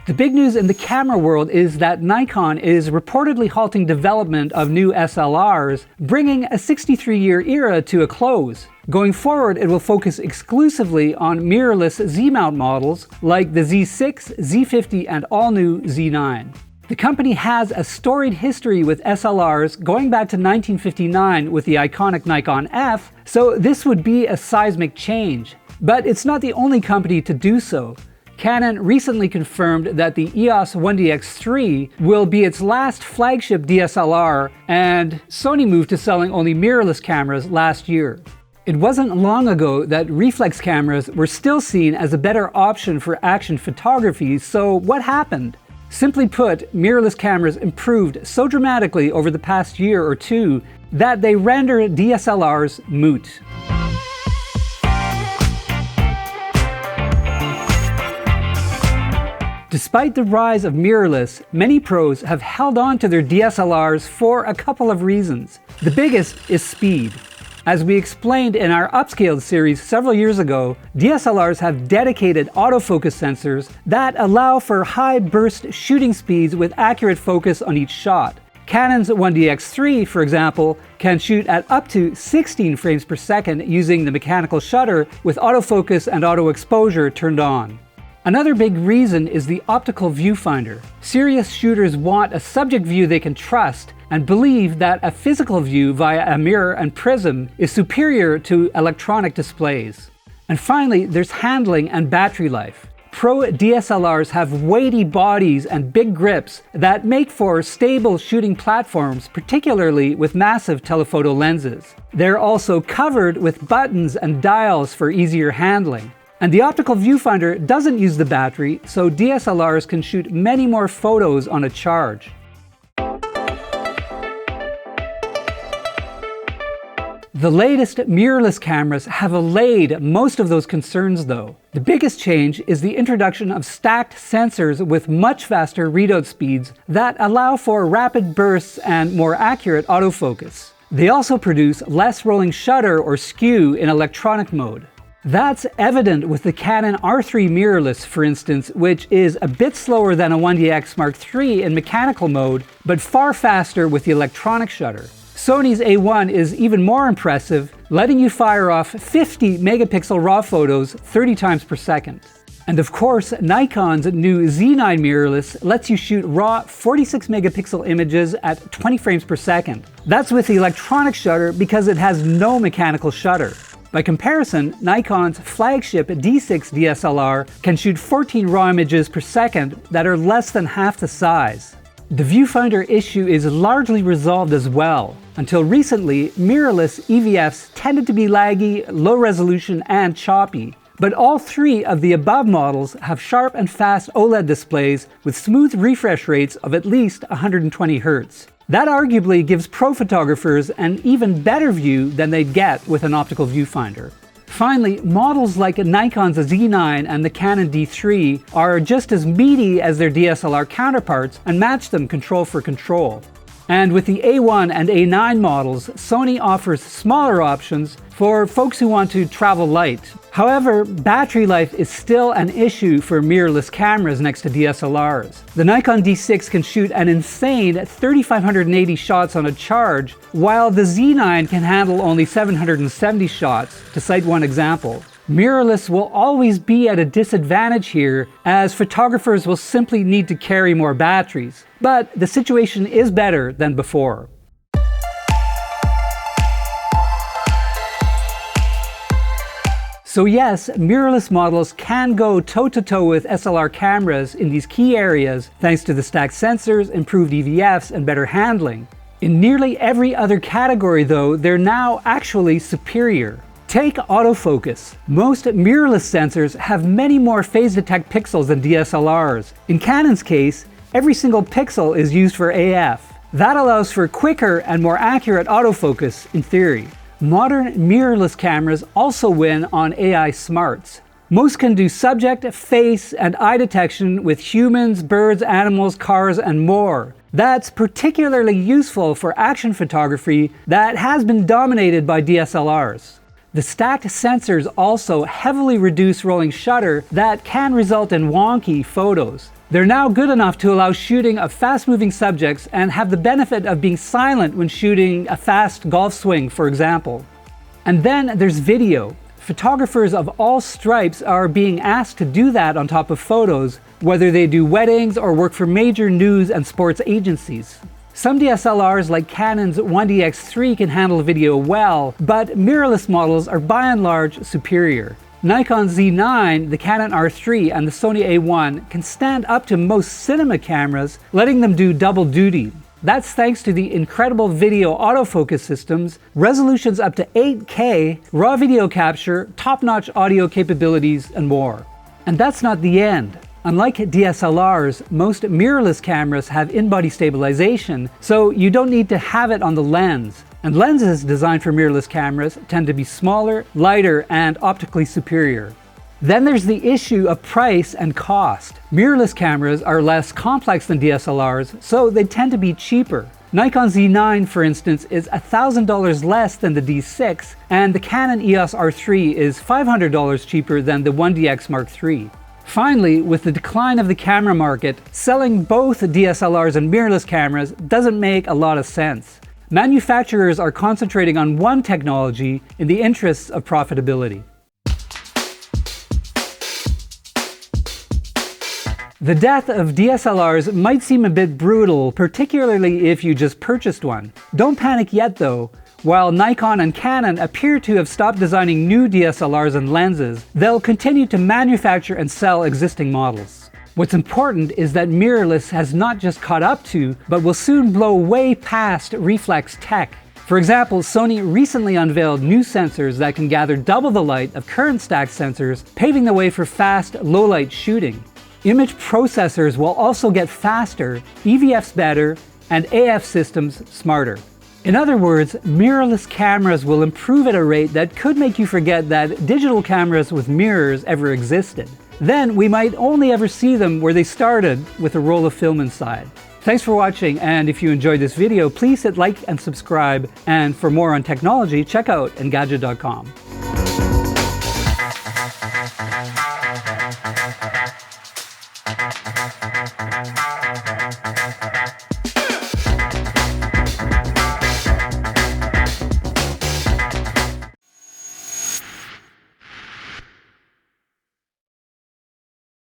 The big news in the camera world is that Nikon is reportedly halting development of new SLRs, bringing a 63-year era to a close. Going forward, it will focus exclusively on mirrorless Z-mount models like the Z6, Z50, and all-new Z9. The company has a storied history with SLRs going back to 1959 with the iconic Nikon F, so this would be a seismic change. But it's not the only company to do so. Canon recently confirmed that the EOS 1DX3 will be its last flagship DSLR, and Sony moved to selling only mirrorless cameras last year. It wasn't long ago that reflex cameras were still seen as a better option for action photography, so what happened? Simply put, mirrorless cameras improved so dramatically over the past year or two that they render DSLRs moot. Despite the rise of mirrorless, many pros have held on to their DSLRs for a couple of reasons. The biggest is speed. As we explained in our upscaled series several years ago, DSLRs have dedicated autofocus sensors that allow for high burst shooting speeds with accurate focus on each shot. Canon's 1DX3, for example, can shoot at up to 16 frames per second using the mechanical shutter with autofocus and auto exposure turned on. Another big reason is the optical viewfinder. Serious shooters want a subject view they can trust and believe that a physical view via a mirror and prism is superior to electronic displays. And finally, there's handling and battery life. Pro DSLRs have weighty bodies and big grips that make for stable shooting platforms, particularly with massive telephoto lenses. They're also covered with buttons and dials for easier handling. And the optical viewfinder doesn't use the battery, so DSLRs can shoot many more photos on a charge. The latest mirrorless cameras have allayed most of those concerns though. The biggest change is the introduction of stacked sensors with much faster readout speeds that allow for rapid bursts and more accurate autofocus. They also produce less rolling shutter or skew in electronic mode. That's evident with the Canon R3 mirrorless, for instance, which is a bit slower than a 1DX Mark III in mechanical mode, but far faster with the electronic shutter. Sony's A1 is even more impressive, letting you fire off 50 megapixel RAW photos 30 times per second. And of course, Nikon's new Z9 mirrorless lets you shoot raw 46 megapixel images at 20 frames per second. That's with the electronic shutter because it has no mechanical shutter. By comparison, Nikon's flagship D6 DSLR can shoot 14 raw images per second that are less than half the size. The viewfinder issue is largely resolved as well. Until recently, mirrorless EVFs tended to be laggy, low resolution, and choppy. But all three of the above models have sharp and fast OLED displays with smooth refresh rates of at least 120 Hz. That arguably gives pro photographers an even better view than they'd get with an optical viewfinder. Finally, models like Nikon's Z9 and the Canon D3 are just as meaty as their DSLR counterparts and match them control for control. And with the A1 and A9 models, Sony offers smaller options for folks who want to travel light. However, battery life is still an issue for mirrorless cameras next to DSLRs. The Nikon D6 can shoot an insane 3,580 shots on a charge, while the Z9 can handle only 770 shots, to cite one example. Mirrorless will always be at a disadvantage here, as photographers will simply need to carry more batteries. But the situation is better than before. So yes, mirrorless models can go toe-to-toe with SLR cameras in these key areas thanks to the stacked sensors, improved EVFs, and better handling. In nearly every other category though, they're now actually superior. Take autofocus. Most mirrorless sensors have many more phase detect pixels than DSLRs. In Canon's case, every single pixel is used for AF. That allows for quicker and more accurate autofocus in theory. Modern mirrorless cameras also win on AI smarts. Most can do subject, face, and eye detection with humans, birds, animals, cars, and more. That's particularly useful for action photography that has been dominated by DSLRs. The stacked sensors also heavily reduce rolling shutter that can result in wonky photos. They're now good enough to allow shooting of fast-moving subjects and have the benefit of being silent when shooting a fast golf swing, for example. And then there's video. Photographers of all stripes are being asked to do that on top of photos, whether they do weddings or work for major news and sports agencies. Some DSLRs like Canon's 1DX3 can handle video well, but mirrorless models are by and large superior. Nikon's Z9, the Canon R3, and the Sony A1 can stand up to most cinema cameras, letting them do double duty. That's thanks to the incredible video autofocus systems, resolutions up to 8K, raw video capture, top-notch audio capabilities, and more. And that's not the end. Unlike DSLRs, most mirrorless cameras have in-body stabilization, so you don't need to have it on the lens. And lenses designed for mirrorless cameras tend to be smaller, lighter, and optically superior. Then there's the issue of price and cost. Mirrorless cameras are less complex than DSLRs, so they tend to be cheaper. Nikon Z9, for instance, is $1,000 less than the D6, and the Canon EOS R3 is $500 cheaper than the 1DX Mark III. Finally, with the decline of the camera market, selling both DSLRs and mirrorless cameras doesn't make a lot of sense. Manufacturers are concentrating on one technology in the interests of profitability. The death of DSLRs might seem a bit brutal, particularly if you just purchased one. Don't panic yet though. While Nikon and Canon appear to have stopped designing new DSLRs and lenses, they'll continue to manufacture and sell existing models. What's important is that mirrorless has not just caught up to, but will soon blow way past reflex tech. For example, Sony recently unveiled new sensors that can gather double the light of current stacked sensors, paving the way for fast, low-light shooting. Image processors will also get faster, EVFs better, and AF systems smarter. In other words, mirrorless cameras will improve at a rate that could make you forget that digital cameras with mirrors ever existed. Then we might only ever see them where they started, with a roll of film inside. Thanks for watching, and if you enjoyed this video, please hit like and subscribe, and for more on technology, check out Engadget.com.